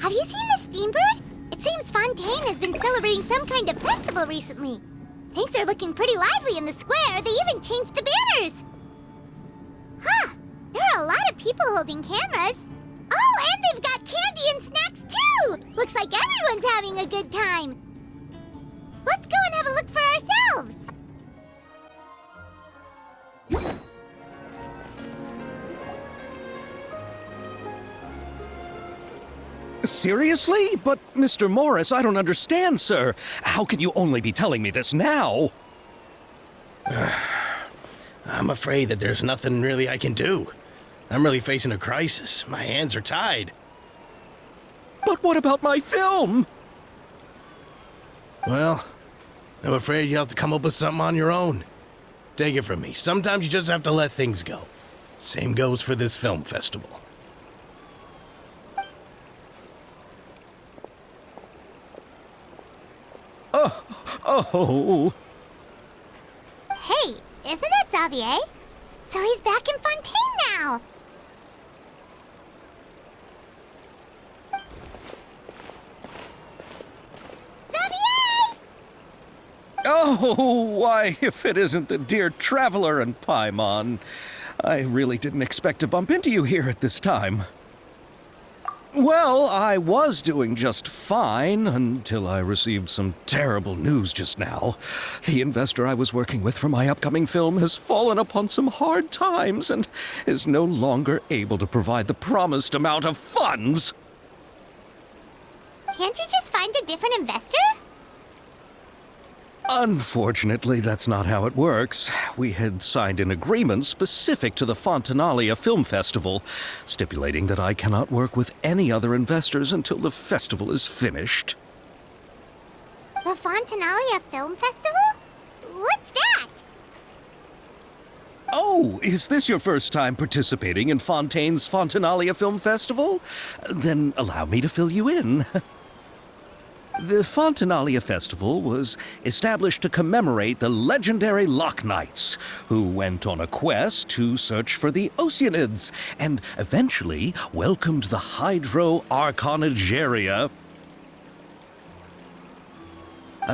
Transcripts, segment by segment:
Have you seen the Steambird? It seems Fontaine has been celebrating some kind of festival recently. Things are looking pretty lively in the square. They even changed the banners. Huh, there are a lot of people holding cameras. Oh, and they've got candy and snacks too! Looks like everyone's having a good time. Let's go and have a look for ourselves. Seriously? But, Mr. Morris, I don't understand, sir. How can you only be telling me this now? I'm afraid that there's nothing really I can do. I'm really facing a crisis. My hands are tied. But what about my film? Well, I'm afraid you'll have to come up with something on your own. Take it from me. Sometimes you just have to let things go. Same goes for this film festival. Oh. Hey, isn't that Xavier? So he's back in Fontaine now. Xavier! Oh, why, if it isn't the dear Traveler and Paimon. I really didn't expect to bump into you here at this time. Well, I was doing just fine until I received some terrible news just now. The investor I was working with for my upcoming film has fallen upon some hard times and is no longer able to provide the promised amount of funds. Can't you just find a different investor? Unfortunately, that's not how it works. We had signed an agreement specific to the Fontanalia Film Festival, stipulating that I cannot work with any other investors until the festival is finished. The Fontanalia Film Festival? What's that? Oh, is this your first time participating in Fontaine's Fontanalia Film Festival? Then allow me to fill you in. The Fontanalia Festival was established to commemorate the legendary Loch Knights, who went on a quest to search for the Oceanids, and eventually welcomed the Hydro Arconageria.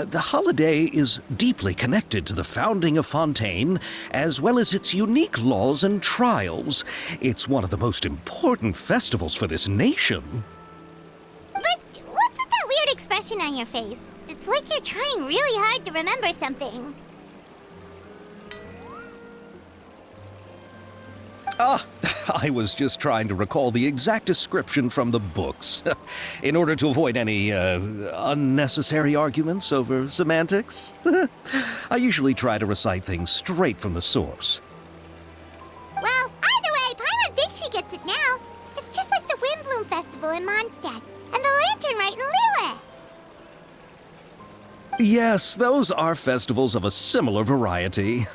The holiday is deeply connected to the founding of Fontaine, as well as its unique laws and trials. It's one of the most important festivals for this nation. Weird expression on your face. It's like you're trying really hard to remember something. I was just trying to recall the exact description from the books, in order to avoid any unnecessary arguments over semantics. I usually try to recite things straight from the source. Well, either way, Paimon thinks she gets it now. It's just like the Windbloom Festival in Mondstadt. And the Lantern Rite in Lille! Yes, those are festivals of a similar variety.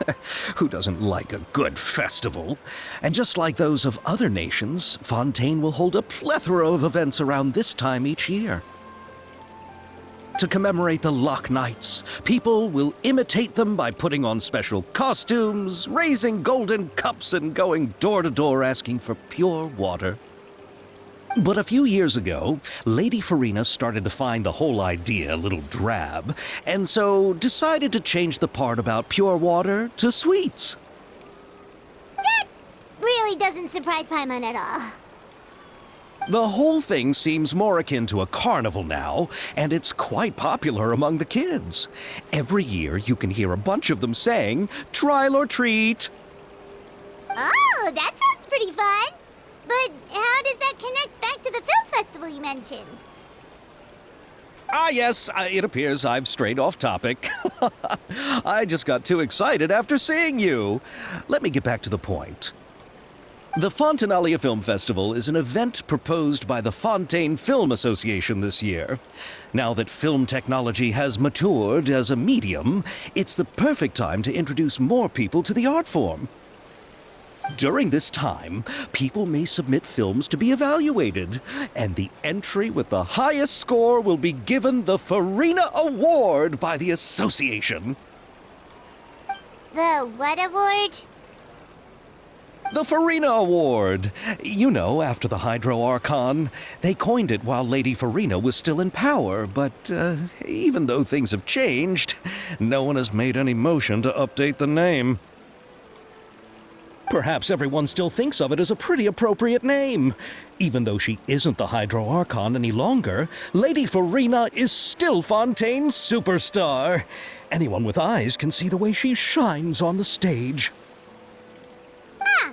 Who doesn't like a good festival? And just like those of other nations, Fontaine will hold a plethora of events around this time each year. To commemorate the Loch Knights, people will imitate them by putting on special costumes, raising golden cups, and going door to door asking for pure water. But a few years ago, Lady Farina started to find the whole idea a little drab, and so decided to change the part about pure water to sweets. That really doesn't surprise Paimon at all. The whole thing seems more akin to a carnival now, and it's quite popular among the kids. Every year you can hear a bunch of them saying, "Trial or treat." Oh, that sounds pretty fun. But how does that connect back to the film festival you mentioned? Yes, it appears I've strayed off topic. I just got too excited after seeing you. Let me get back to the point. The Fontanalia Film Festival is an event proposed by the Fontaine Film Association this year. Now that film technology has matured as a medium, it's the perfect time to introduce more people to the art form. During this time, people may submit films to be evaluated, and the entry with the highest score will be given the Farina Award by the association. The what award? The Farina Award! You know, after the Hydro Archon. They coined it while Lady Farina was still in power, but even though things have changed, no one has made any motion to update the name. Perhaps everyone still thinks of it as a pretty appropriate name. Even though she isn't the Hydro Archon any longer, Lady Farina is still Fontaine's superstar. Anyone with eyes can see the way she shines on the stage. Huh.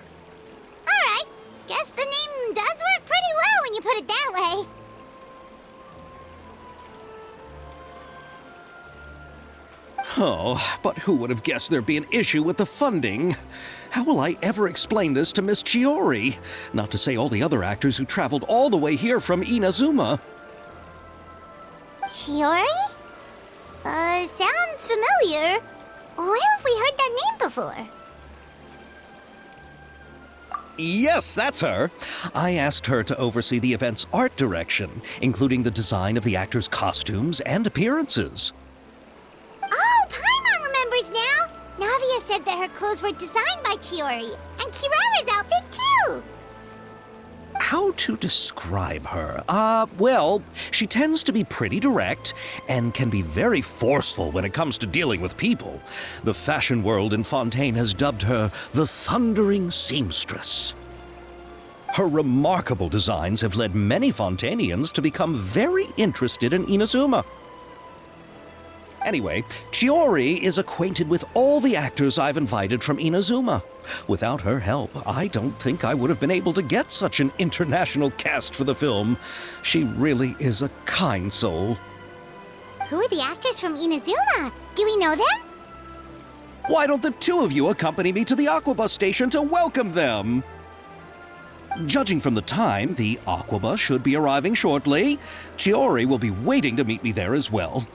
Alright. Guess the name does work pretty well when you put it that way. Oh, but who would have guessed there'd be an issue with the funding? How will I ever explain this to Miss Chiori? Not to say all the other actors who traveled all the way here from Inazuma. Chiori? Sounds familiar. Where have we heard that name before? Yes, that's her. I asked her to oversee the event's art direction, including the design of the actors' costumes and appearances. Oh, Paimon remembers now! Navia said that her clothes were designed by Chiori, and Kirara's outfit too! How to describe her? Well, she tends to be pretty direct and can be very forceful when it comes to dealing with people. The fashion world in Fontaine has dubbed her the Thundering Seamstress. Her remarkable designs have led many Fontainians to become very interested in Inazuma. Anyway, Chiori is acquainted with all the actors I've invited from Inazuma. Without her help, I don't think I would have been able to get such an international cast for the film. She really is a kind soul. Who are the actors from Inazuma? Do we know them? Why don't the two of you accompany me to the Aquabus station to welcome them? Judging from the time, the Aquabus should be arriving shortly. Chiori will be waiting to meet me there as well.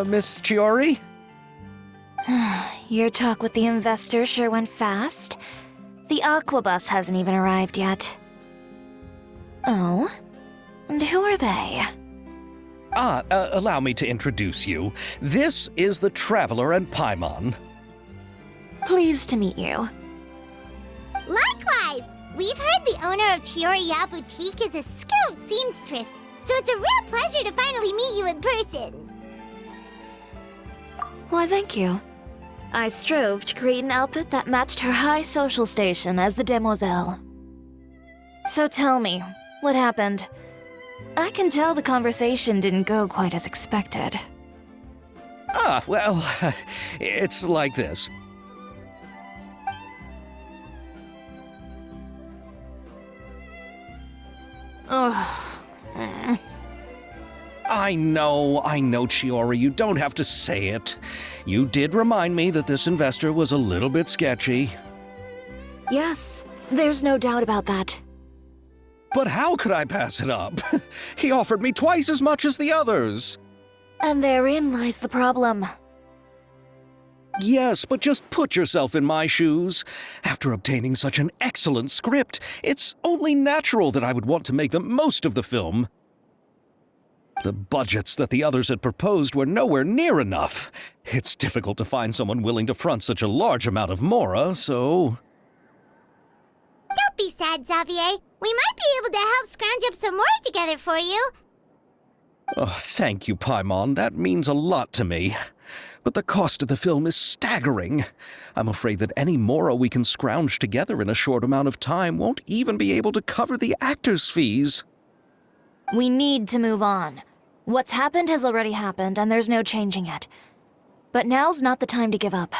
Miss Chiori? Your talk with the investor sure went fast. The Aquabus hasn't even arrived yet. Oh? And who are they? Allow me to introduce you. This is the Traveler and Paimon. Pleased to meet you. Likewise! We've heard the owner of Chioriya Boutique is a skilled seamstress, so it's a real pleasure to finally meet you in person. Why, thank you. I strove to create an outfit that matched her high social station as the demoiselle. So tell me, what happened? I can tell the conversation didn't go quite as expected. Well, it's like this. Ugh. I know, Chiori, you don't have to say it. You did remind me that this investor was a little bit sketchy. Yes, there's no doubt about that. But how could I pass it up? He offered me twice as much as the others. And therein lies the problem. Yes, but just put yourself in my shoes. After obtaining such an excellent script, it's only natural that I would want to make the most of the film. The budgets that the others had proposed were nowhere near enough. It's difficult to find someone willing to front such a large amount of mora, so... Don't be sad, Xavier. We might be able to help scrounge up some more together for you. Oh, thank you, Paimon. That means a lot to me. But the cost of the film is staggering. I'm afraid that any mora we can scrounge together in a short amount of time won't even be able to cover the actors' fees. We need to move on. What's happened has already happened, and there's no changing it. But now's not the time to give up.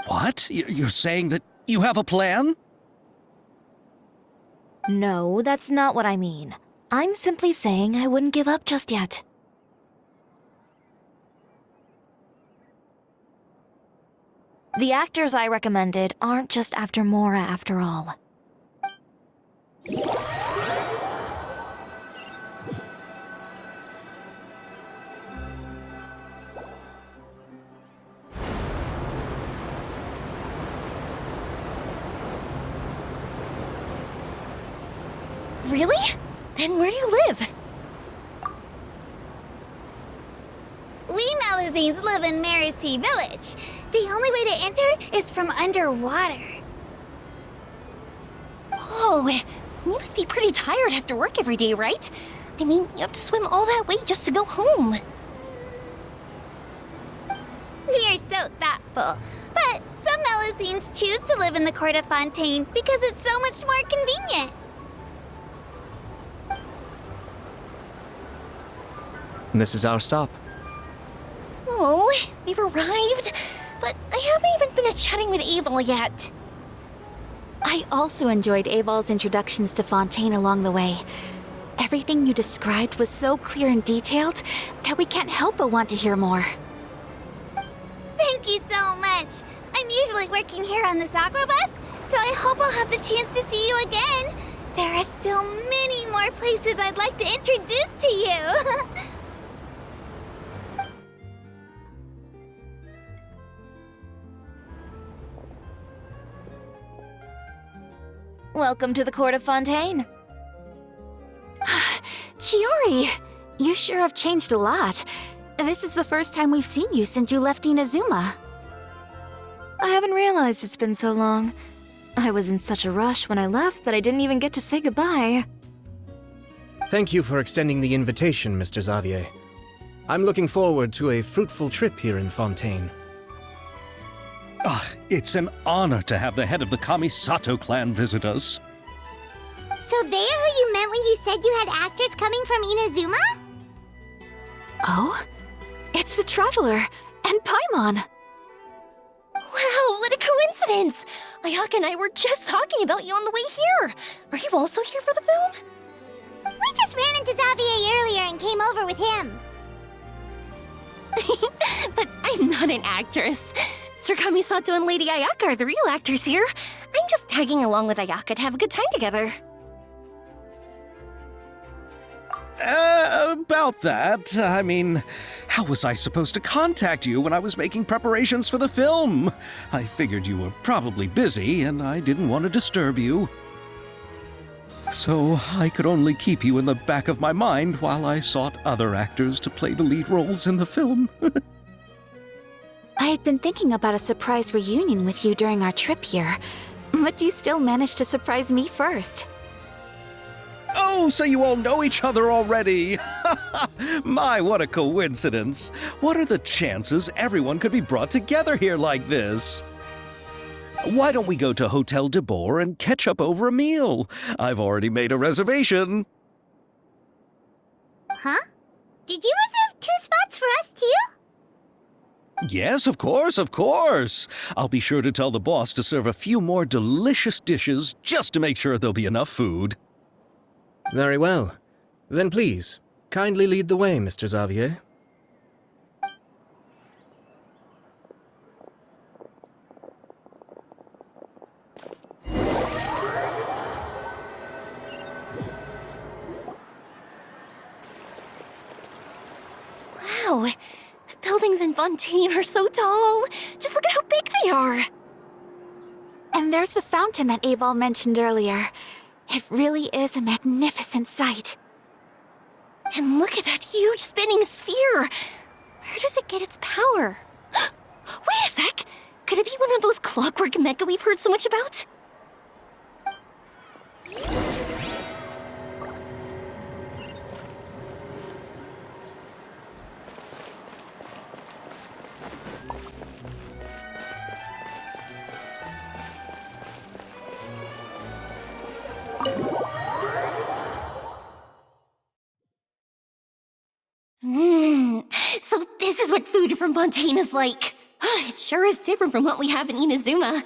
What? You're saying that you have a plan? No, that's not what I mean. I'm simply saying I wouldn't give up just yet. The actors I recommended aren't just after mora after all. Really? Then where do you live? We Malazines live in Marcy Village. The only way to enter is from underwater. Oh, you must be pretty tired after work every day, right? I mean, you have to swim all that way just to go home. We are so thoughtful. But some Malazines choose to live in the Court of Fontaine because it's so much more convenient. This is our stop. Oh, we've arrived. But I haven't even finished chatting with Aval yet. I also enjoyed Aval's introductions to Fontaine along the way. Everything you described was so clear and detailed that we can't help but want to hear more. Thank you so much. I'm usually working here on this aqua bus, so I hope I'll have the chance to see you again. There are still many more places I'd like to introduce to you. Welcome to the Court of Fontaine. Chiori, you sure have changed a lot. This is the first time we've seen you since you left Inazuma. I haven't realized it's been so long. I was in such a rush when I left that I didn't even get to say goodbye. Thank you for extending the invitation, Mr. Xavier. I'm looking forward to a fruitful trip here in Fontaine. It's an honor to have the head of the Kamisato clan visit us. So they're who you meant when you said you had actors coming from Inazuma? Oh? It's the Traveler and Paimon. Wow, what a coincidence! Ayaka and I were just talking about you on the way here. Are you also here for the film? We just ran into Xavier earlier and came over with him. But I'm not an actress. Sir Kamisato and Lady Ayaka are the real actors here. I'm just tagging along with Ayaka to have a good time together. About that, I mean, how was I supposed to contact you when I was making preparations for the film? I figured you were probably busy, and I didn't want to disturb you. So I could only keep you in the back of my mind while I sought other actors to play the lead roles in the film. I had been thinking about a surprise reunion with you during our trip here, but you still managed to surprise me first. Oh, so you all know each other already! My, what a coincidence! What are the chances everyone could be brought together here like this? Why don't we go to Hotel de Boer and catch up over a meal? I've already made a reservation. Huh? Did you reserve 2 spots for us too? Yes, of course, of course. I'll be sure to tell the boss to serve a few more delicious dishes just to make sure there'll be enough food. Very well. Then please, kindly lead the way, Mr. Xavier. Wow, the buildings in Fontaine are so tall. Just look at how big they are. And there's the fountain that Aval mentioned earlier. It really is a magnificent sight. And look at that huge spinning sphere. Where does it get its power? Wait a sec. Could it be one of those clockwork mecha we've heard so much about? So this is what food from Fontaine is like. It sure is different from what we have in Inazuma.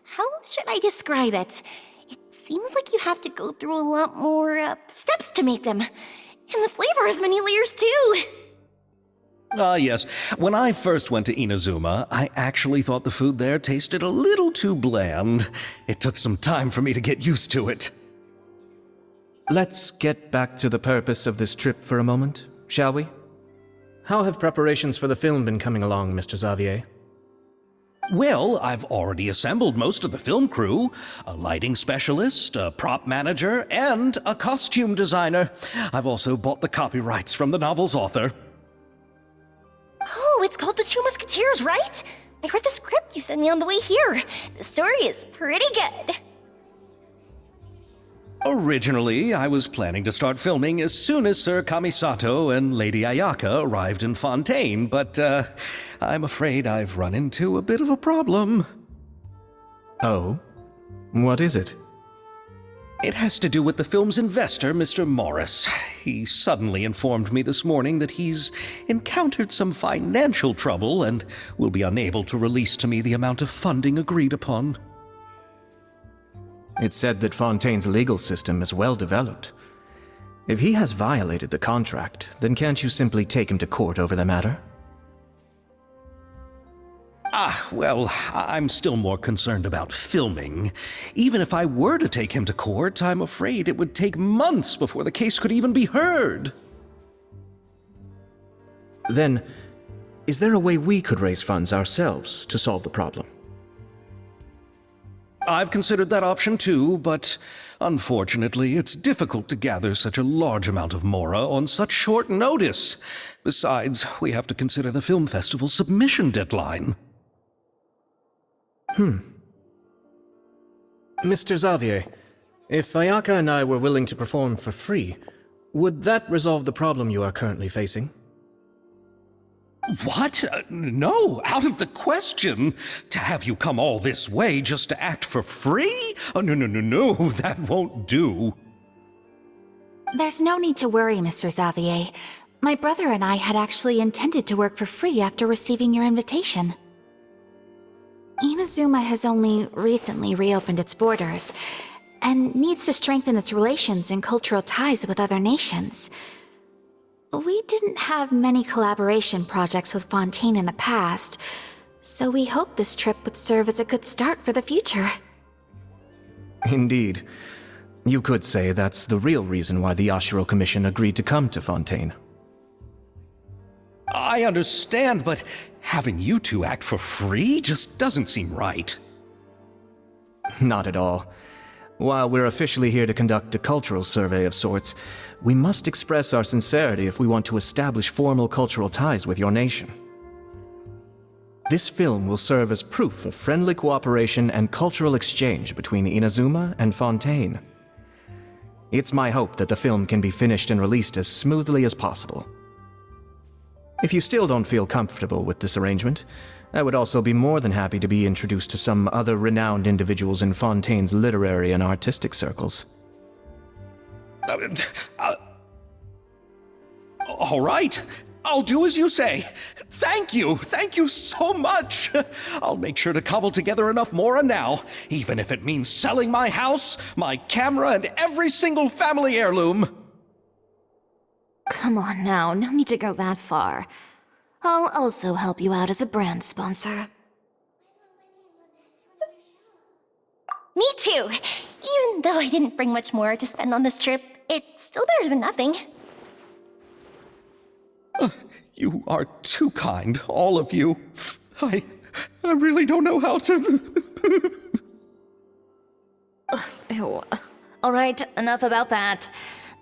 How should I describe it? It seems like you have to go through a lot more steps to make them. And the flavor has many layers too. Ah, yes. When I first went to Inazuma, I actually thought the food there tasted a little too bland. It took some time for me to get used to it. Let's get back to the purpose of this trip for a moment, shall we? How have preparations for the film been coming along, Mr. Xavier? Well, I've already assembled most of the film crew. A lighting specialist, a prop manager, and a costume designer. I've also bought the copyrights from the novel's author. Oh, it's called The Two Musketeers, right? I read the script you sent me on the way here. The story is pretty good. Originally, I was planning to start filming as soon as Sir Kamisato and Lady Ayaka arrived in Fontaine, but I'm afraid I've run into a bit of a problem. Oh? What is it? It has to do with the film's investor, Mr. Morris. He suddenly informed me this morning that he's encountered some financial trouble and will be unable to release to me the amount of funding agreed upon. It's said that Fontaine's legal system is well developed. If he has violated the contract, then can't you simply take him to court over the matter? Well, I'm still more concerned about filming. Even if I were to take him to court, I'm afraid it would take months before the case could even be heard. Then, is there a way we could raise funds ourselves to solve the problem? I've considered that option too, but unfortunately, it's difficult to gather such a large amount of mora on such short notice. Besides, we have to consider the film festival's submission deadline. Mr. Xavier, if Ayaka and I were willing to perform for free, would that resolve the problem you are currently facing? What? No, out of the question. To have you come all this way just to act for free? Oh, no, that won't do. There's no need to worry, Mr. Xavier. My brother and I had actually intended to work for free after receiving your invitation. Inazuma has only recently reopened its borders, and needs to strengthen its relations and cultural ties with other nations. We didn't have many collaboration projects with Fontaine in the past, so we hoped this trip would serve as a good start for the future. Indeed. You could say that's the real reason why the Yashiro Commission agreed to come to Fontaine. I understand, but having you two act for free just doesn't seem right. Not at all. While we're officially here to conduct a cultural survey of sorts, we must express our sincerity if we want to establish formal cultural ties with your nation. This film will serve as proof of friendly cooperation and cultural exchange between Inazuma and Fontaine. It's my hope that the film can be finished and released as smoothly as possible. If you still don't feel comfortable with this arrangement, I would also be more than happy to be introduced to some other renowned individuals in Fontaine's literary and artistic circles. All right, I'll do as you say. Thank you so much. I'll make sure to cobble together enough mora now, even if it means selling my house, my camera, and every single family heirloom. Come on now, no need to go that far. I'll also help you out as a brand sponsor. Me too! Even though I didn't bring much more to spend on this trip, it's still better than nothing. You are too kind, all of you. I really don't know how to... Ew. All right, enough about that.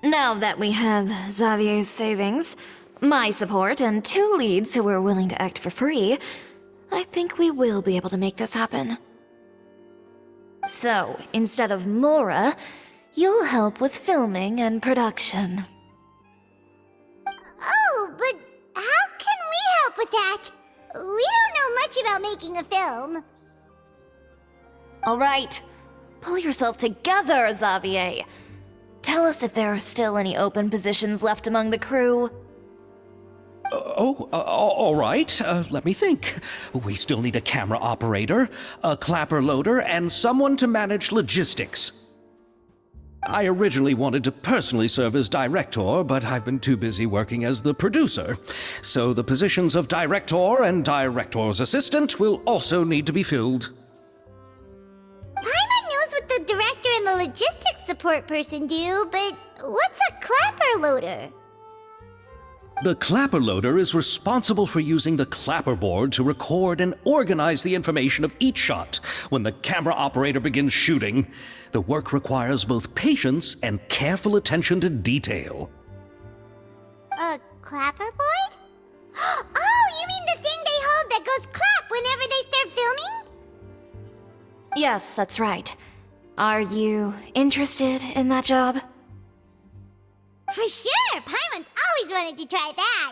Now that we have Xavier's savings, my support, and 2 leads who are willing to act for free, I think we will be able to make this happen. So, instead of Mora, you'll help with filming and production. Oh, but how can we help with that? We don't know much about making a film. All right, pull yourself together, Xavier. Tell us if there are still any open positions left among the crew. All right. Let me think. We still need a camera operator, a clapper loader, and someone to manage logistics. I originally wanted to personally serve as director, but I've been too busy working as the producer. So the positions of director and director's assistant will also need to be filled. Paimon knows what the director and the logistics support person do, but what's a clapper loader? The clapper loader is responsible for using the clapper board to record and organize the information of each shot when the camera operator begins shooting. The work requires both patience and careful attention to detail. A clapper board? Oh, you mean the thing they hold that goes clap whenever they start filming? Yes, that's right. Are you interested in that job? For sure! Paimon's always wanted to try that!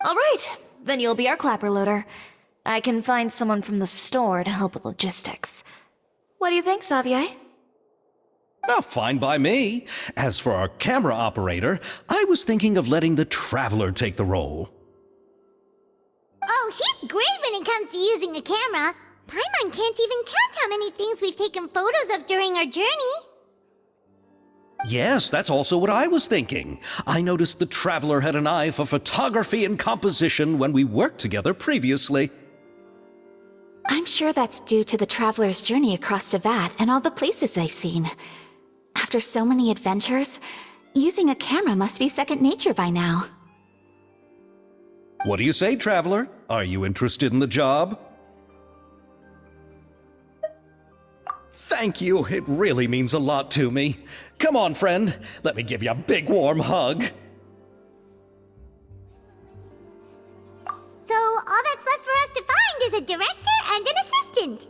All right, then you'll be our clapper loader. I can find someone from the store to help with logistics. What do you think, Xavier? Well, fine by me. As for our camera operator, I was thinking of letting the Traveler take the role. Oh, he's great when it comes to using a camera. Paimon can't even count how many things we've taken photos of during our journey. Yes, that's also what I was thinking. I noticed the Traveler had an eye for photography and composition when we worked together previously. I'm sure that's due to the Traveler's journey across Devat and all the places they've seen. After so many adventures, using a camera must be second nature by now. What do you say, Traveler? Are you interested in the job? Thank you. It really means a lot to me. Come on, friend. Let me give you a big warm hug. So all that's left for us to find is a director and an assistant.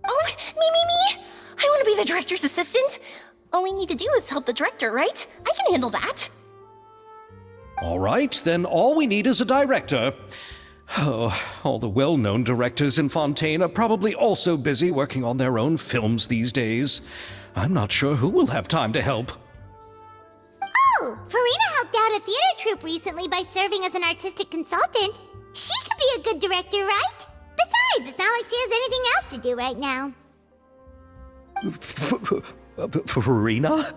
Oh, me! I want to be the director's assistant! All we need to do is help the director, right? I can handle that. All right, then all we need is a director. Oh, all the well-known directors in Fontaine are probably also busy working on their own films these days. I'm not sure who will have time to help. Oh, Farina helped out a theater troupe recently by serving as an artistic consultant. She could be a good director, right? Besides, it's not like she has anything else to do right now. Farina?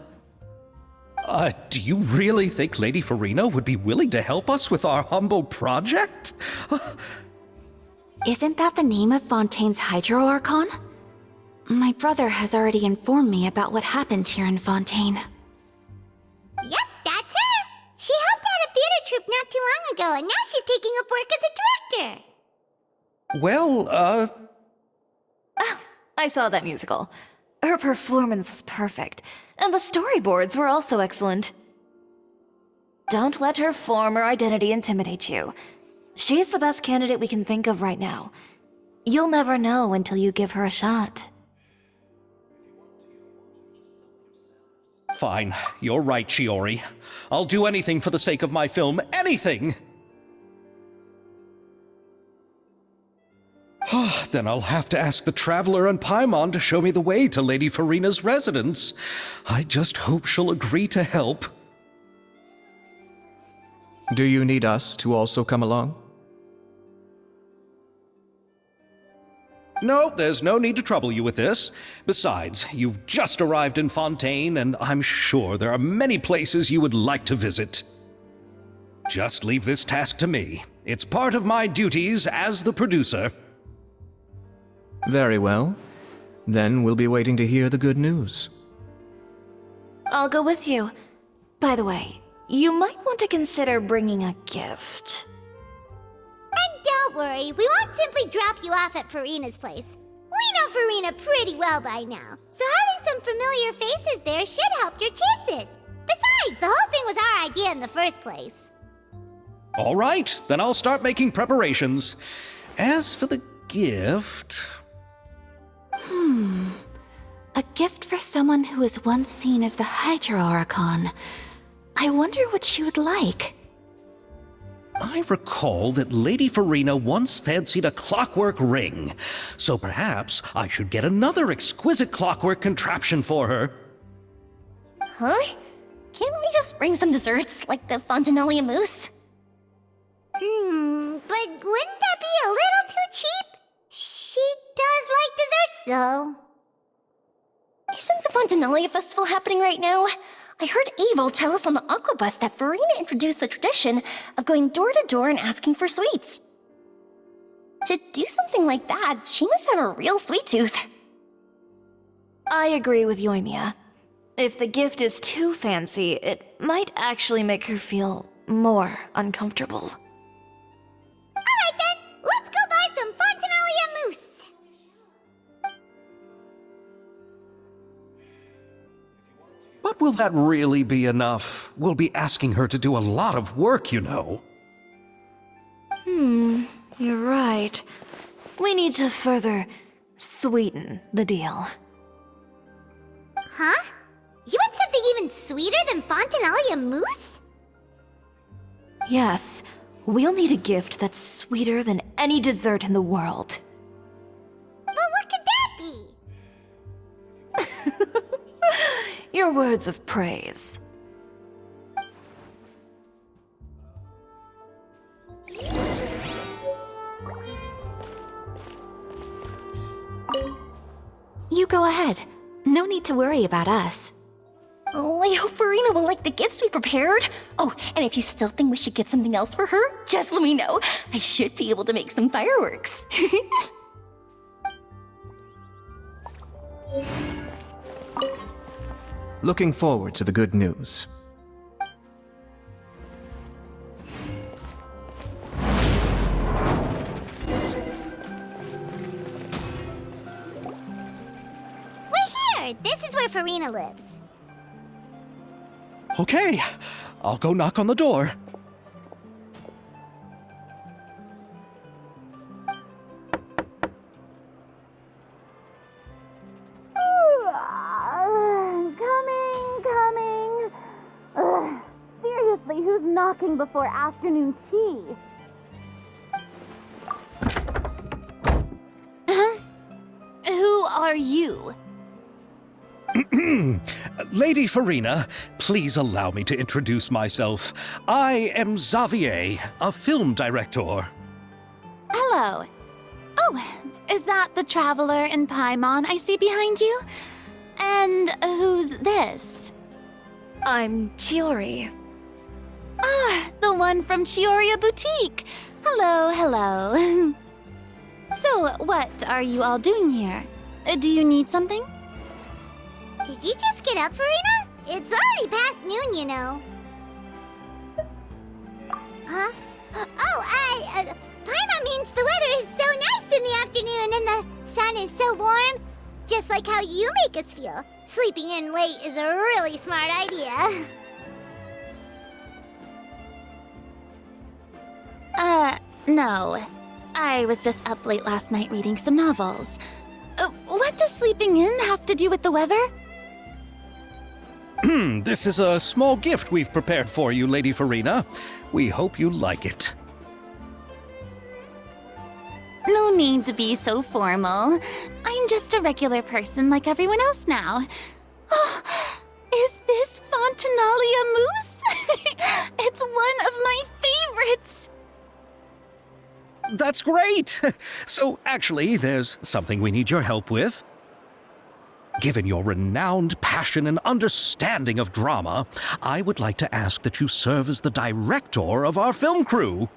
Do you really think Lady Farina would be willing to help us with our humble project? Isn't that the name of Fontaine's Hydro Archon? My brother has already informed me about what happened here in Fontaine. Yep, that's her! She helped out a theater troupe not too long ago, and now she's taking up work as a director. Well, Oh, I saw that musical. Her performance was perfect, and the storyboards were also excellent. Don't let her former identity intimidate you. She's the best candidate we can think of right now. You'll never know until you give her a shot. Fine. You're right, Shiori. I'll do anything for the sake of my film. Anything! Then I'll have to ask the Traveler and Paimon to show me the way to Lady Farina's residence. I just hope she'll agree to help. Do you need us to also come along? No, there's no need to trouble you with this. Besides, you've just arrived in Fontaine, and I'm sure there are many places you would like to visit. Just leave this task to me. It's part of my duties as the producer. Very well. Then we'll be waiting to hear the good news. I'll go with you. By the way, you might want to consider bringing a gift. And don't worry, we won't simply drop you off at Farina's place. We know Farina pretty well by now, so having some familiar faces there should help your chances. Besides, the whole thing was our idea in the first place. All right, then I'll start making preparations. As for the gift... A gift for someone who was once seen as the Hydra Oricon. I wonder what she would like. I recall that Lady Farina once fancied a clockwork ring, so perhaps I should get another exquisite clockwork contraption for her. Huh? Can't we just bring some desserts, like the Fontanalia mousse? But wouldn't that be a little too cheap? She does like desserts, though. Isn't the Fontanalia festival happening right now? I heard Abel tell us on the Aquabus that Farina introduced the tradition of going door to door and asking for sweets. To do something like that, she must have a real sweet tooth. I agree with Yoimiya. If the gift is too fancy, it might actually make her feel more uncomfortable. Alright then, let's go buy some Fontanalia mousse. But will that really be enough? We'll be asking her to do a lot of work, you know. You're right. We need to further sweeten the deal. Huh? You want something even sweeter than Fontanalia mousse? Yes, we'll need a gift that's sweeter than any dessert in the world. But what could that be? Your words of praise. You go ahead. No need to worry about us. Oh, I hope Farina will like the gifts we prepared. Oh, and if you still think we should get something else for her, just let me know. I should be able to make some fireworks. Looking forward to the good news. We're here! This is where Farina lives. Okay, I'll go knock on the door. Coming. Ugh, seriously, who's knocking before afternoon tea? Who are you? Lady Farina, please allow me to introduce myself. I am Xavier, a film director. Hello. Oh, is that the traveler in Paimon I see behind you? And who's this? I'm Chiori. Ah, the one from Chioria Boutique. Hello. So, what are you all doing here? Do you need something? Did you just get up, Farina? It's already past noon, you know. Huh? Oh, Paimon means the weather is so nice in the afternoon and the sun is so warm. Just like how you make us feel. Sleeping in late is a really smart idea. No. I was just up late last night reading some novels. What does sleeping in have to do with the weather? This is a small gift we've prepared for you, Lady Farina. We hope you like it. No need to be so formal. I'm just a regular person like everyone else now. Oh, is this Fontanalia mousse? It's one of my favorites. That's great! So, actually, there's something we need your help with. Given your renowned passion and understanding of drama, I would like to ask that you serve as the director of our film crew.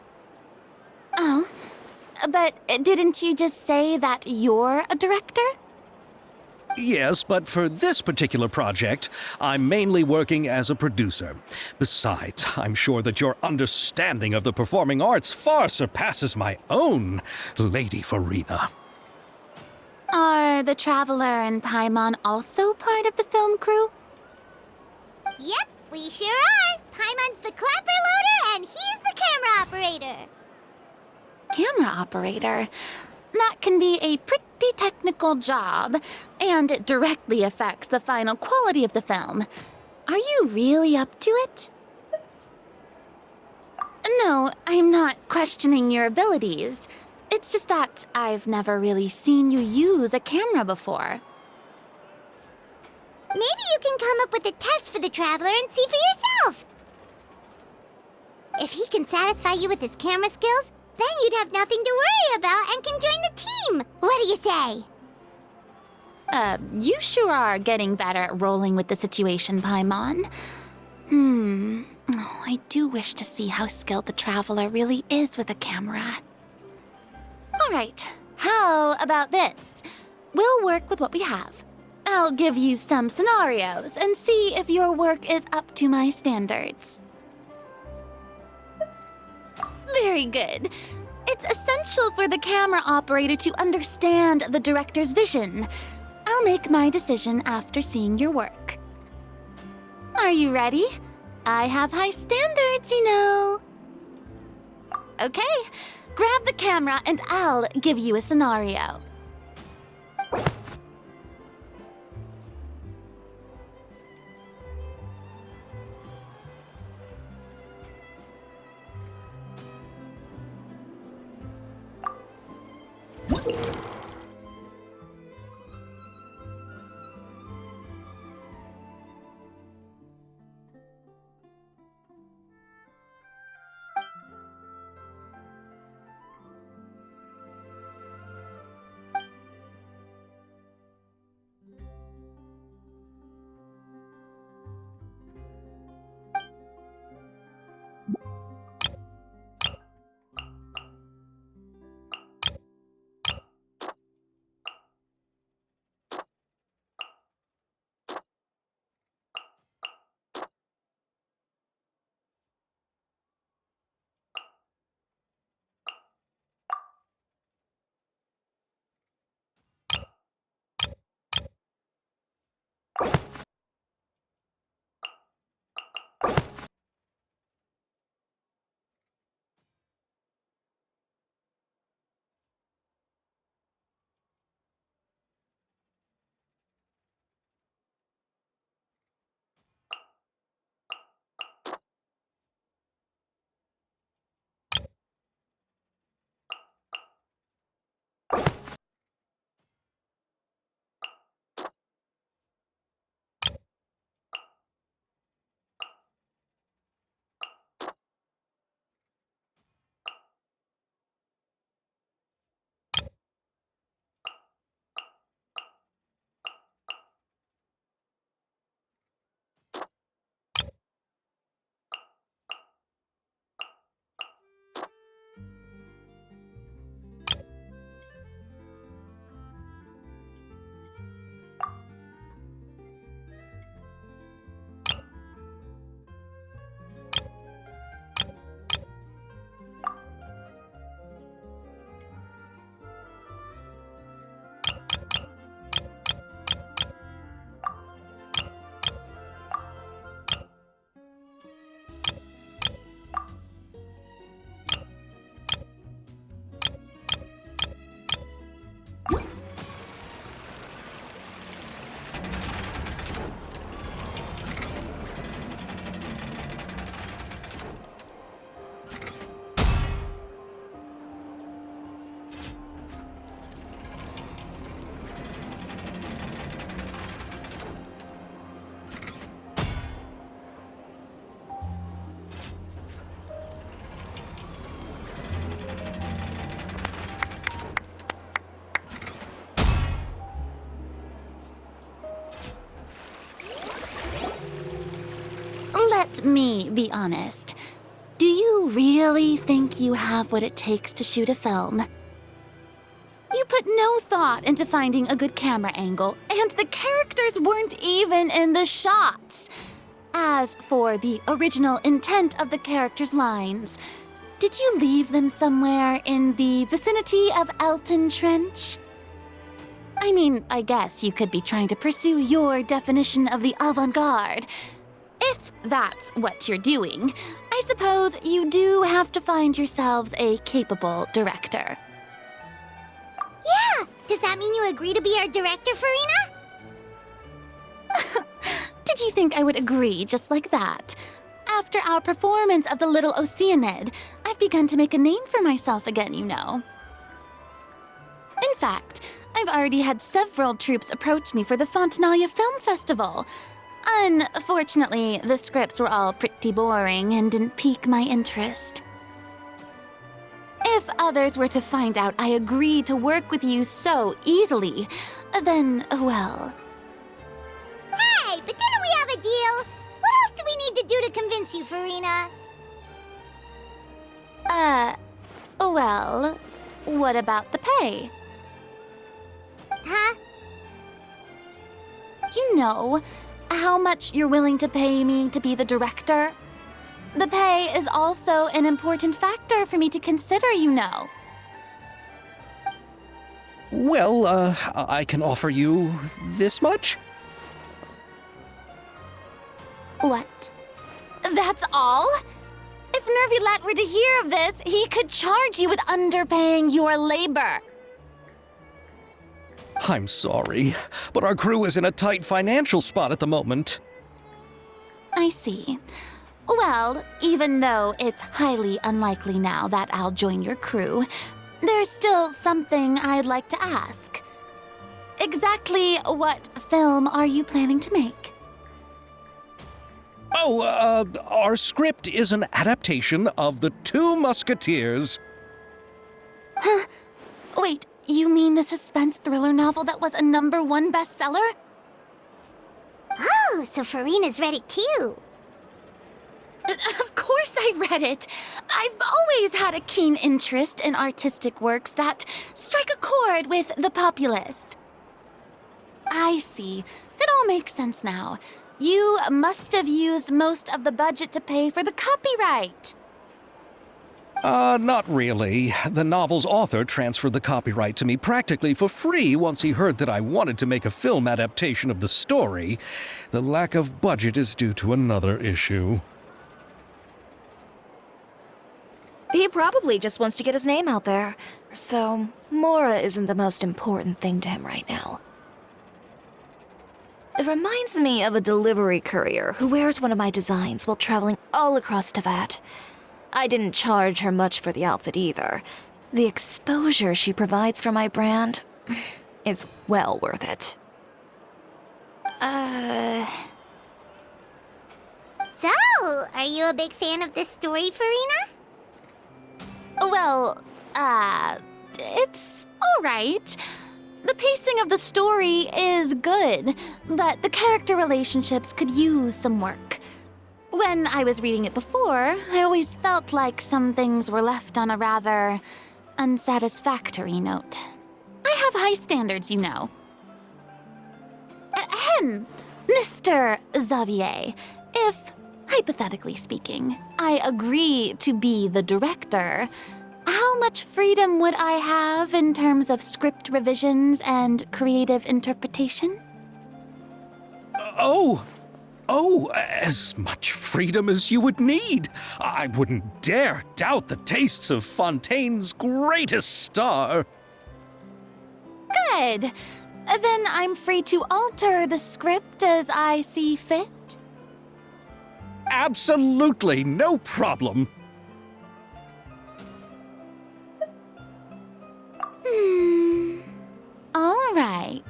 Oh, but didn't you just say that you're a director? Yes, but for this particular project, I'm mainly working as a producer. Besides, I'm sure that your understanding of the performing arts far surpasses my own, Lady Farina. Are the Traveler and Paimon also part of the film crew? Yep, we sure are. Paimon's the clapper loader and he's the camera operator. Camera operator? That can be a pretty technical job, and it directly affects the final quality of the film. Are you really up to it? No, I'm not questioning your abilities. It's just that I've never really seen you use a camera before. Maybe you can come up with a test for the Traveler and see for yourself. If he can satisfy you with his camera skills, then you'd have nothing to worry about and can join the team. What do you say? You sure are getting better at rolling with the situation, Paimon. Oh, I do wish to see how skilled the Traveler really is with a camera. All right, how about this? We'll work with what we have. I'll give you some scenarios and see if your work is up to my standards. Very good. It's essential for the camera operator to understand the director's vision. I'll make my decision after seeing your work. Are you ready? I have high standards, you know. Okay, grab the camera and I'll give you a scenario. Let me be honest. Do you really think you have what it takes to shoot a film? You put no thought into finding a good camera angle, and the characters weren't even in the shots. As for the original intent of the characters' lines, did you leave them somewhere in the vicinity of Elton Trench? I mean, I guess you could be trying to pursue your definition of the avant-garde. If that's what you're doing, I suppose you do have to find yourselves a capable director. Yeah! Does that mean you agree to be our director, Farina? Did you think I would agree just like that? After our performance of the Little Oceanid, I've begun to make a name for myself again, you know. In fact, I've already had several troops approach me for the Fontanalia Film Festival. Unfortunately, the scripts were all pretty boring and didn't pique my interest. If others were to find out I agreed to work with you so easily, then, well... Hey, but didn't we have a deal? What else do we need to do to convince you, Farina? Well, what about the pay? Huh? You know, how much you're willing to pay me to be the director? The pay is also an important factor for me to consider, you know. Well, I can offer you this much? What? That's all? If Nervilat were to hear of this, he could charge you with underpaying your labor. I'm sorry, but our crew is in a tight financial spot at the moment. I see. Well, even though it's highly unlikely now that I'll join your crew, there's still something I'd like to ask. Exactly what film are you planning to make? Oh, our script is an adaptation of The Two Musketeers. Huh? Wait, you mean the suspense thriller novel that was a #1 bestseller? Oh, so Farina's read it too. Of course I read it. I've always had a keen interest in artistic works that strike a chord with the populace. I see. It all makes sense now. You must have used most of the budget to pay for the copyright. Not really. The novel's author transferred the copyright to me practically for free once he heard that I wanted to make a film adaptation of the story. The lack of budget is due to another issue. He probably just wants to get his name out there. So, Mora isn't the most important thing to him right now. It reminds me of a delivery courier who wears one of my designs while traveling all across Teyvat. I didn't charge her much for the outfit either. The exposure she provides for my brand is well worth it. So, are you a big fan of this story, Farina? Well, it's all right. The pacing of the story is good, but the character relationships could use some work. When I was reading it before, I always felt like some things were left on a rather unsatisfactory note. I have high standards, you know. Ahem, Mr. Xavier, if, hypothetically speaking, I agree to be the director, how much freedom would I have in terms of script revisions and creative interpretation? As much freedom as you would need. I wouldn't dare doubt the tastes of Fontaine's greatest star. Good. Then I'm free to alter the script as I see fit. Absolutely no problem. All right.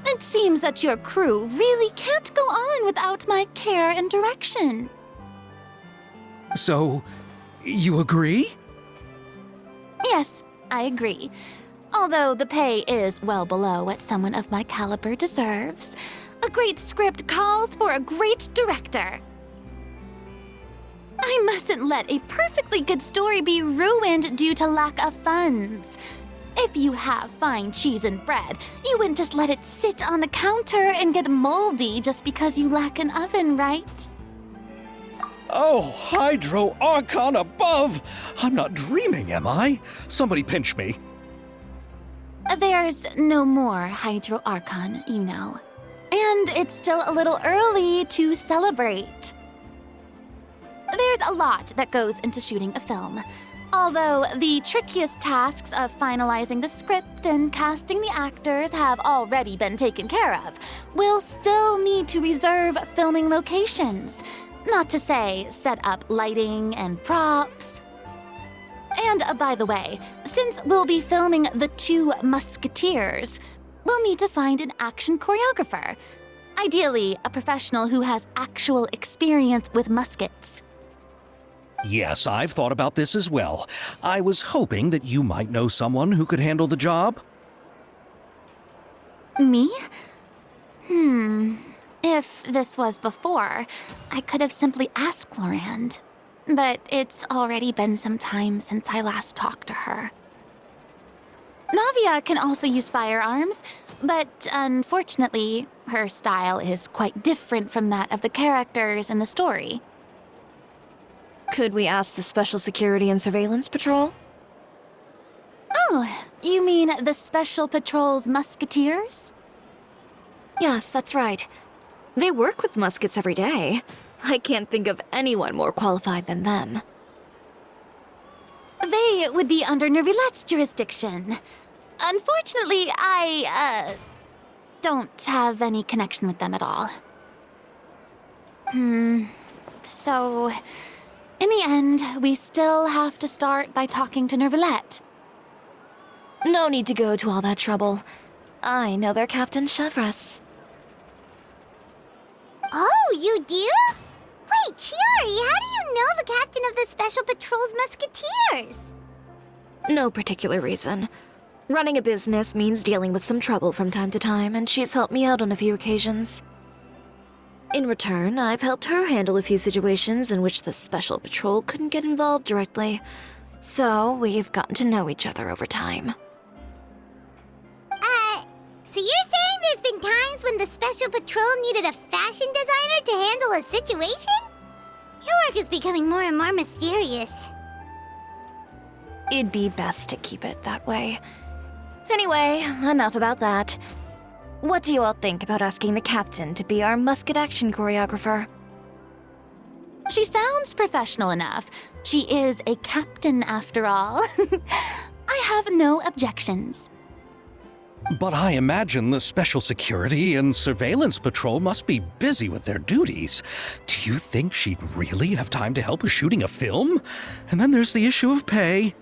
It seems that your crew really can't go on without my care and direction. So, you agree? Yes, I agree. Although the pay is well below what someone of my caliber deserves, a great script calls for a great director. I mustn't let a perfectly good story be ruined due to lack of funds. If you have fine cheese and bread, you wouldn't just let it sit on the counter and get moldy just because you lack an oven, right? Oh, Hydro Archon above! I'm not dreaming, am I? Somebody pinch me. There's no more Hydro Archon, you know. And it's still a little early to celebrate. There's a lot that goes into shooting a film. Although the trickiest tasks of finalizing the script and casting the actors have already been taken care of, we'll still need to reserve filming locations. Not to say set up lighting and props. And by the way, since we'll be filming the 2 Musketeers, we'll need to find an action choreographer. Ideally, a professional who has actual experience with muskets. Yes, I've thought about this as well. I was hoping that you might know someone who could handle the job. Me? If this was before, I could have simply asked Florand. But it's already been some time since I last talked to her. Navia can also use firearms, but unfortunately, her style is quite different from that of the characters in the story. Could we ask the Special Security and Surveillance Patrol? Oh, you mean the Special Patrol's Musketeers? Yes, that's right. They work with muskets every day. I can't think of anyone more qualified than them. They would be under Nervilette's jurisdiction. Unfortunately, I don't have any connection with them at all. So, in the end, we still have to start by talking to Nervilette. No need to go to all that trouble. I know their Captain Chevres. Oh, you do? Wait, Chiori, how do you know the captain of the Special Patrol's Musketeers? No particular reason. Running a business means dealing with some trouble from time to time, and she's helped me out on a few occasions. In return, I've helped her handle a few situations in which the Special Patrol couldn't get involved directly. So, we've gotten to know each other over time. So you're saying there's been times when the Special Patrol needed a fashion designer to handle a situation? Your work is becoming more and more mysterious. It'd be best to keep it that way. Anyway, enough about that. What do you all think about asking the captain to be our musket action choreographer? She sounds professional enough. She is a captain after all. I have no objections. But I imagine the Special Security and Surveillance Patrol must be busy with their duties. Do you think she'd really have time to help with shooting a film? And then there's the issue of pay.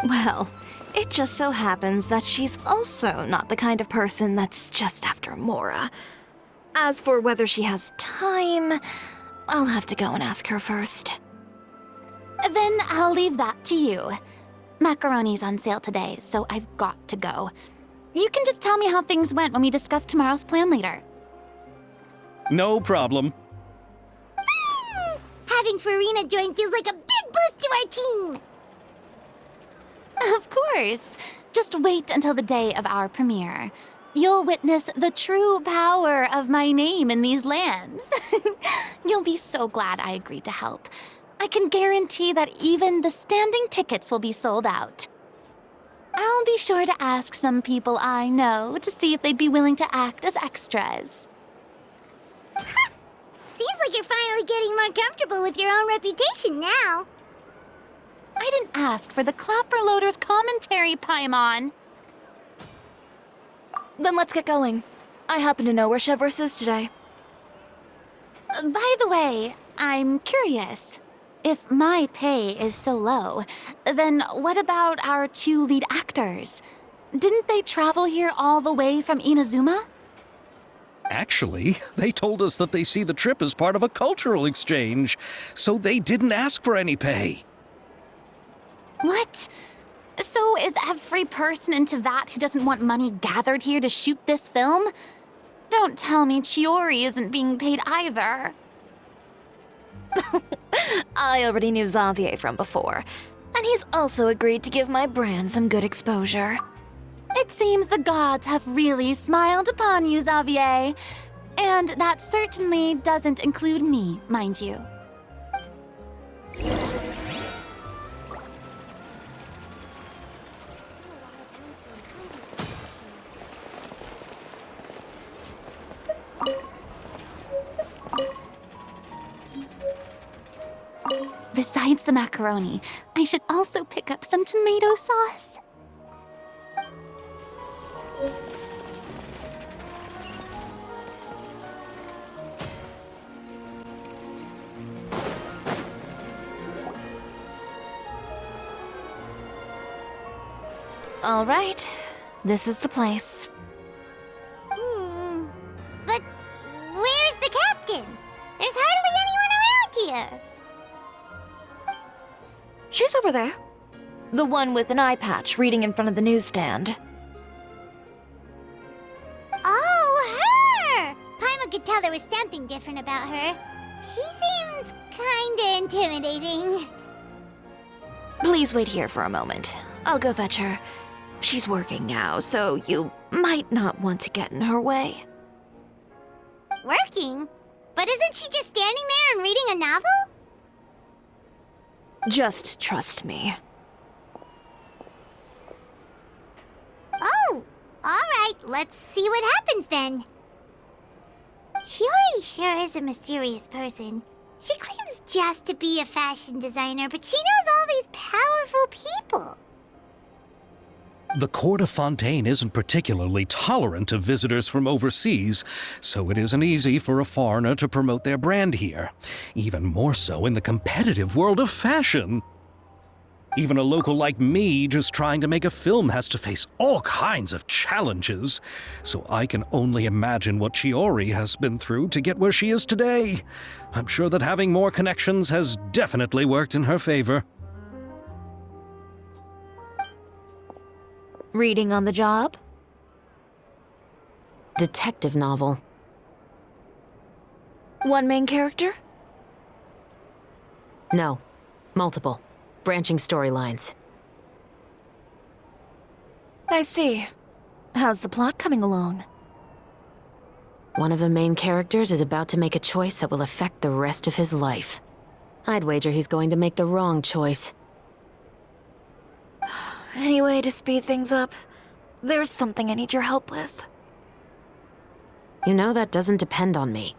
Well, it just so happens that she's also not the kind of person that's just after Mora. As for whether she has time, I'll have to go and ask her first. Then I'll leave that to you. Macaroni's on sale today, so I've got to go. You can just tell me how things went when we discuss tomorrow's plan later. No problem. Having Farina join feels like a big boost to our team. Of course. Just wait until the day of our premiere. You'll witness the true power of my name in these lands. You'll be so glad I agreed to help. I can guarantee that even the standing tickets will be sold out. I'll be sure to ask some people I know to see if they'd be willing to act as extras. Seems like you're finally getting more comfortable with your own reputation now. I didn't ask for the Clapper Loader's commentary, Paimon. Then let's get going. I happen to know where Chevres is today. By the way, I'm curious. If my pay is so low, then what about our 2 lead actors? Didn't they travel here all the way from Inazuma? Actually, they told us that they see the trip as part of a cultural exchange, so they didn't ask for any pay. What? So is every person in Tevat who doesn't want money gathered here to shoot this film? Don't tell me Chiori isn't being paid either. I already knew Xavier from before, and And he's also agreed to give my brand some good exposure. It seems the gods have really smiled upon you, Xavier. And that certainly doesn't include me, mind you. Besides the macaroni, I should also pick up some tomato sauce. All right, this is the place. But where's the captain? There's hardly anyone around here. She's over there. The one with an eye patch reading in front of the newsstand. Oh, her! Paimon could tell there was something different about her. She seems kinda intimidating. Please wait here for a moment. I'll go fetch her. She's working now, so you might not want to get in her way. Working? But isn't she just standing there and reading a novel? Just trust me. Oh, alright, let's see what happens then. Shiori sure is a mysterious person. She claims just to be a fashion designer, but she knows all these powerful people. The court of Fontaine isn't particularly tolerant of visitors from overseas, so it isn't easy for a foreigner to promote their brand here. Even more so in the competitive world of fashion. Even a local like me just trying to make a film has to face all kinds of challenges, so I can only imagine what Shiori has been through to get where she is today. I'm sure that having more connections has definitely worked in her favor. Reading on the job? Detective novel. One main character? No. Multiple. Branching storylines. I see. How's the plot coming along? One of the main characters is about to make a choice that will affect the rest of his life. I'd wager he's going to make the wrong choice. Any way to speed things up? There's something I need your help with. You know that doesn't depend on me.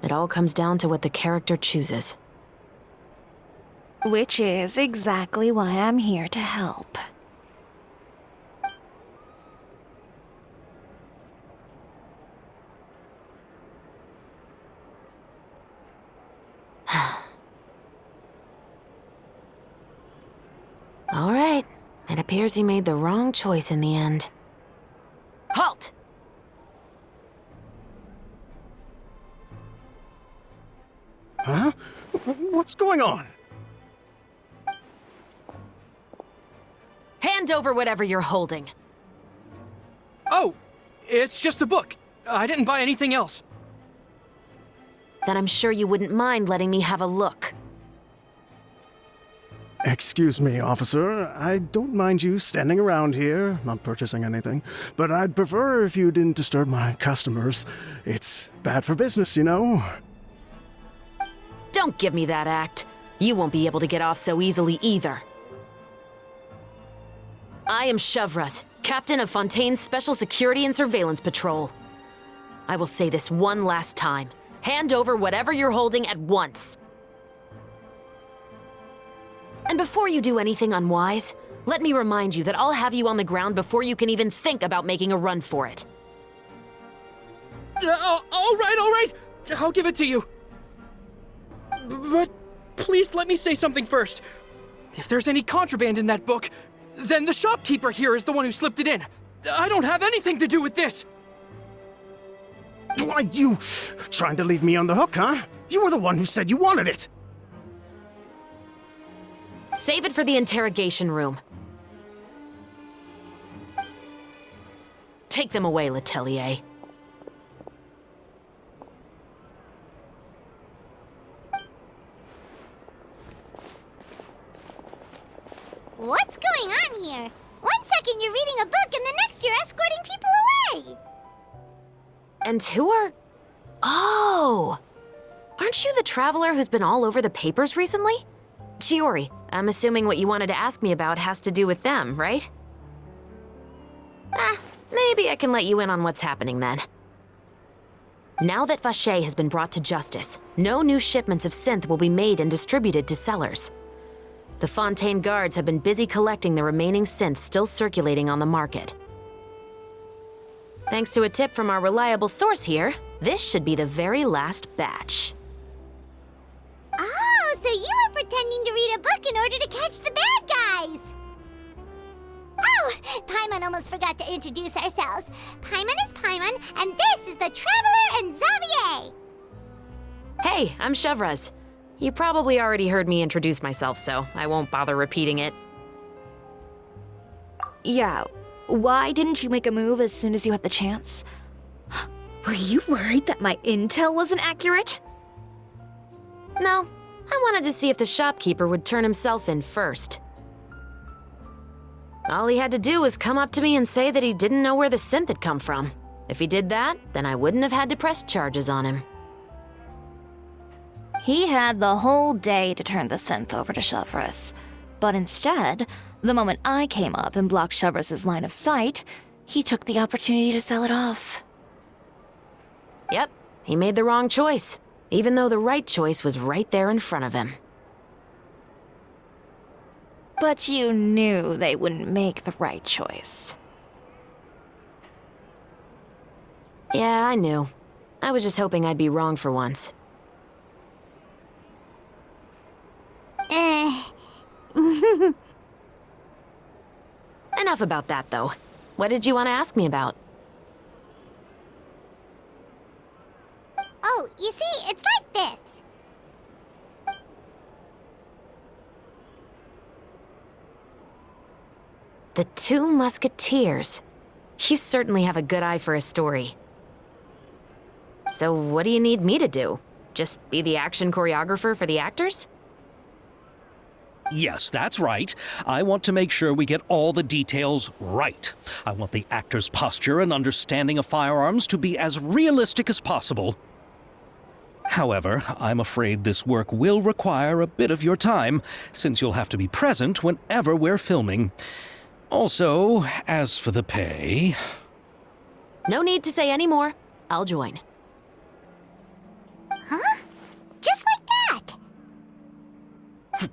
It all comes down to what the character chooses. Which is exactly why I'm here to help. All right. It appears he made the wrong choice in the end. Halt! Huh? What's going on? Hand over whatever you're holding. Oh, it's just a book. I didn't buy anything else. Then I'm sure you wouldn't mind letting me have a look. Excuse me, officer. I don't mind you standing around here, not purchasing anything, but I'd prefer if you didn't disturb my customers. It's bad for business, you know? Don't give me that act. You won't be able to get off so easily either. I am Chevret, captain of Fontaine's Special Security and Surveillance Patrol. I will say this one last time. Hand over whatever you're holding at once. And before you do anything unwise, let me remind you that I'll have you on the ground before you can even think about making a run for it. All right. I'll give it to you. But please let me say something first. If there's any contraband in that book, then the shopkeeper here is the one who slipped it in. I don't have anything to do with this. Why, you trying to leave me on the hook, huh? You were the one who said you wanted it. Save it for the interrogation room. Take them away, Letelier. What's going on here? One second you're reading a book and the next you're escorting people away! And who are... Oh! Aren't you the traveler who's been all over the papers recently? Chiori, I'm assuming what you wanted to ask me about has to do with them, right? Maybe I can let you in on what's happening then. Now that Vache has been brought to justice, no new shipments of synth will be made and distributed to sellers. The Fontaine guards have been busy collecting the remaining synths still circulating on the market. Thanks to a tip from our reliable source here, this should be the very last batch. Oh, so you were pretending to read a book in order to catch the bad guys! Oh, Paimon almost forgot to introduce ourselves. Paimon is Paimon, and this is the Traveler and Xavier! Hey, I'm Chevraz. You probably already heard me introduce myself, so I won't bother repeating it. Yeah, why didn't you make a move as soon as you had the chance? Were you worried that my intel wasn't accurate? No, I wanted to see if the shopkeeper would turn himself in first. All he had to do was come up to me and say that he didn't know where the synth had come from. If he did that, then I wouldn't have had to press charges on him. He had the whole day to turn the synth over to Chevraz. But instead, the moment I came up and blocked Chevraz's line of sight, he took the opportunity to sell it off. Yep, he made the wrong choice, even though the right choice was right there in front of him. But you knew they wouldn't make the right choice. Yeah, I knew. I was just hoping I'd be wrong for once. Enough about that, though. What did you want to ask me about? Oh, you see, it's like this. The Two Musketeers. You certainly have a good eye for a story. So what do you need me to do? Just be the action choreographer for the actors? Yes, that's right. I want to make sure we get all the details right. I want the actor's posture and understanding of firearms to be as realistic as possible. However, I'm afraid this work will require a bit of your time, since you'll have to be present whenever we're filming. Also, as for the pay... No need to say any more. I'll join. Huh? Just like that?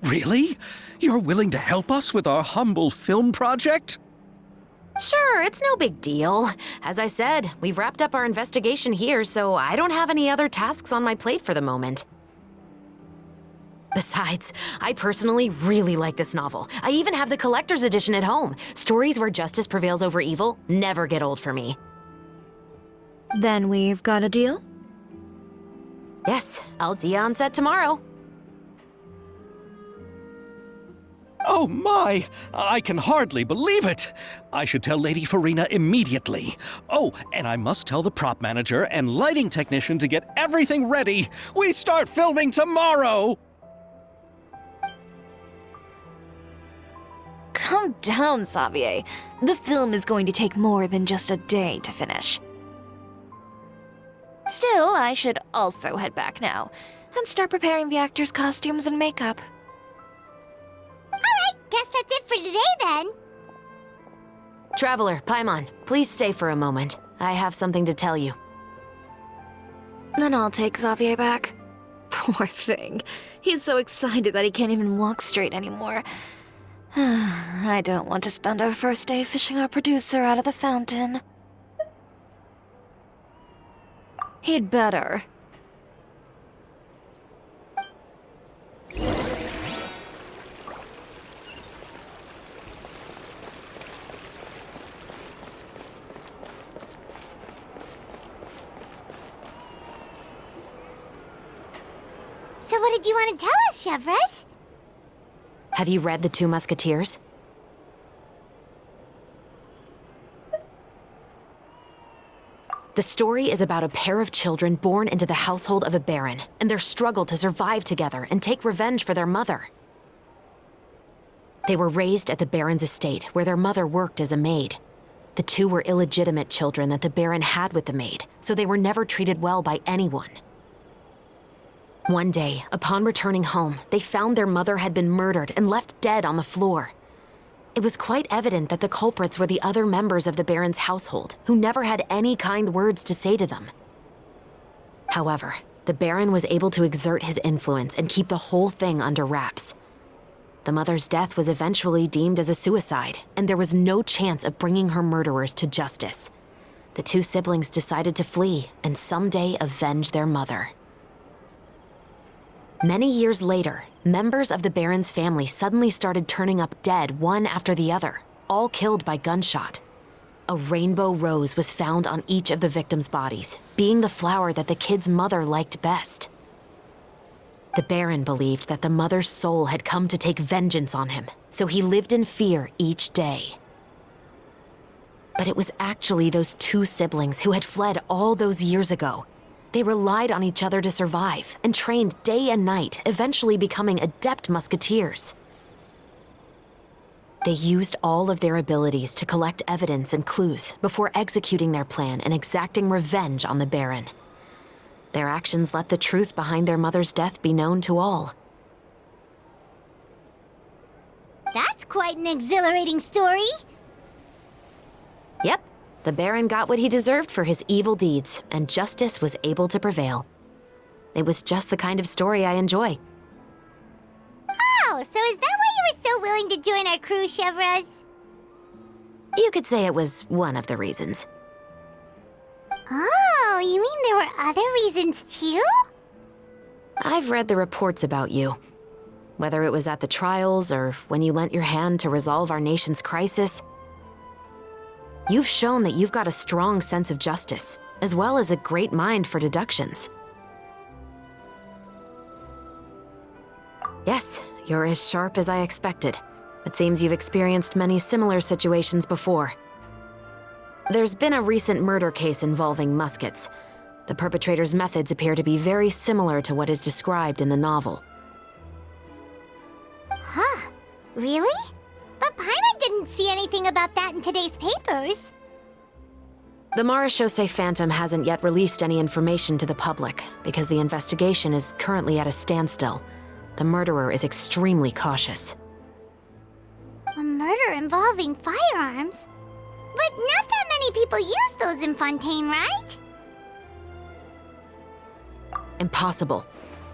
Really? You're willing to help us with our humble film project? Sure, it's no big deal. As I said, we've wrapped up our investigation here, so I don't have any other tasks on my plate for the moment. Besides, I personally really like this novel. I even have the collector's edition at home. Stories where justice prevails over evil never get old for me. Then we've got a deal? Yes, I'll see you on set tomorrow. Oh my! I can hardly believe it! I should tell Lady Farina immediately. Oh, and I must tell the prop manager and lighting technician to get everything ready. We start filming tomorrow! Calm down, Xavier. The film is going to take more than just a day to finish. Still, I should also head back now and start preparing the actors' costumes and makeup. Alright, guess that's it for today then. Traveler, Paimon, please stay for a moment. I have something to tell you. Then I'll take Xavier back. Poor thing. He's so excited that he can't even walk straight anymore. I don't want to spend our first day fishing our producer out of the fountain. He'd better. So what did you want to tell us, Chevraz? Have you read The Two Musketeers? The story is about a pair of children born into the household of a baron, and their struggle to survive together and take revenge for their mother. They were raised at the Baron's estate, where their mother worked as a maid. The two were illegitimate children that the Baron had with the maid, so they were never treated well by anyone. One day, upon returning home, they found their mother had been murdered and left dead on the floor. It was quite evident that the culprits were the other members of the Baron's household, who never had any kind words to say to them. However, the Baron was able to exert his influence and keep the whole thing under wraps. The mother's death was eventually deemed as a suicide, and there was no chance of bringing her murderers to justice. The two siblings decided to flee and someday avenge their mother. Many years later, members of the Baron's family suddenly started turning up dead one after the other, all killed by gunshot. A rainbow rose was found on each of the victims' bodies, being the flower that the kid's mother liked best. The Baron believed that the mother's soul had come to take vengeance on him, so he lived in fear each day. But it was actually those two siblings who had fled all those years ago. They relied on each other to survive and trained day and night, eventually becoming adept musketeers. They used all of their abilities to collect evidence and clues before executing their plan and exacting revenge on the Baron. Their actions let the truth behind their mother's death be known to all. That's quite an exhilarating story. Yep, the Baron got what he deserved for his evil deeds, and justice was able to prevail. It was just the kind of story I enjoy. Oh, so is that why you were so willing to join our crew, Chevraz? You could say it was one of the reasons. Oh, you mean there were other reasons too? I've read the reports about you. Whether it was at the trials or when you lent your hand to resolve our nation's crisis, you've shown that you've got a strong sense of justice, as well as a great mind for deductions. Yes, you're as sharp as I expected. It seems you've experienced many similar situations before. There's been a recent murder case involving Muskets. The perpetrator's methods appear to be very similar to what is described in the novel. Huh, really? But Paimon didn't see anything about that in today's papers. The Marechaussee Phantom hasn't yet released any information to the public because the investigation is currently at a standstill. The murderer is extremely cautious. A murder involving firearms? But not that many people use those in Fontaine, right? Impossible.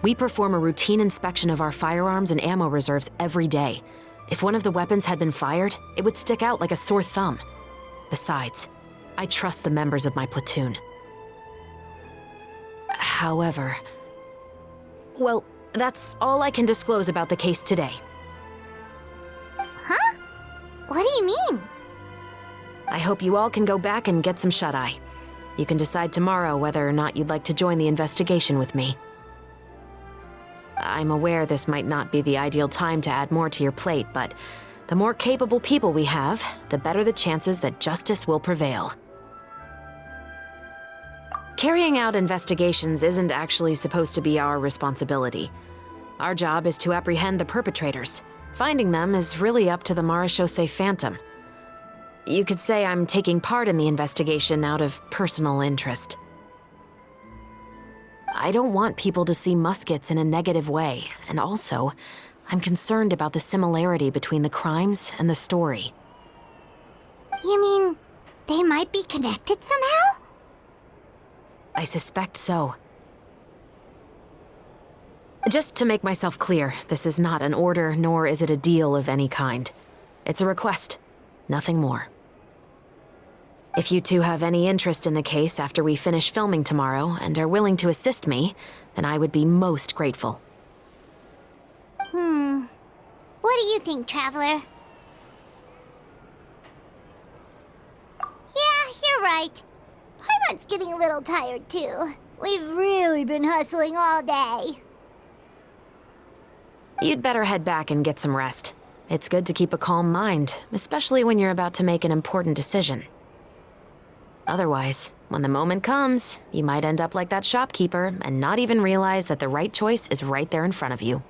We perform a routine inspection of our firearms and ammo reserves every day. If one of the weapons had been fired, it would stick out like a sore thumb. Besides, I trust the members of my platoon. However, well, that's all I can disclose about the case today. Huh? What do you mean? I hope you all can go back and get some shut-eye. You can decide tomorrow whether or not you'd like to join the investigation with me. I'm aware this might not be the ideal time to add more to your plate, but the more capable people we have, the better the chances that justice will prevail. Carrying out investigations isn't actually supposed to be our responsibility. Our job is to apprehend the perpetrators. Finding them is really up to the Marechaussee Phantom. You could say I'm taking part in the investigation out of personal interest. I don't want people to see Muskets in a negative way, and also, I'm concerned about the similarity between the crimes and the story. You mean they might be connected somehow? I suspect so. Just to make myself clear, this is not an order, nor is it a deal of any kind. It's a request, nothing more. If you two have any interest in the case after we finish filming tomorrow and are willing to assist me, then I would be most grateful. What do you think, Traveler? Yeah, you're right. Paimon's getting a little tired, too. We've really been hustling all day. You'd better head back and get some rest. It's good to keep a calm mind, especially when you're about to make an important decision. Otherwise, when the moment comes, you might end up like that shopkeeper and not even realize that the right choice is right there in front of you.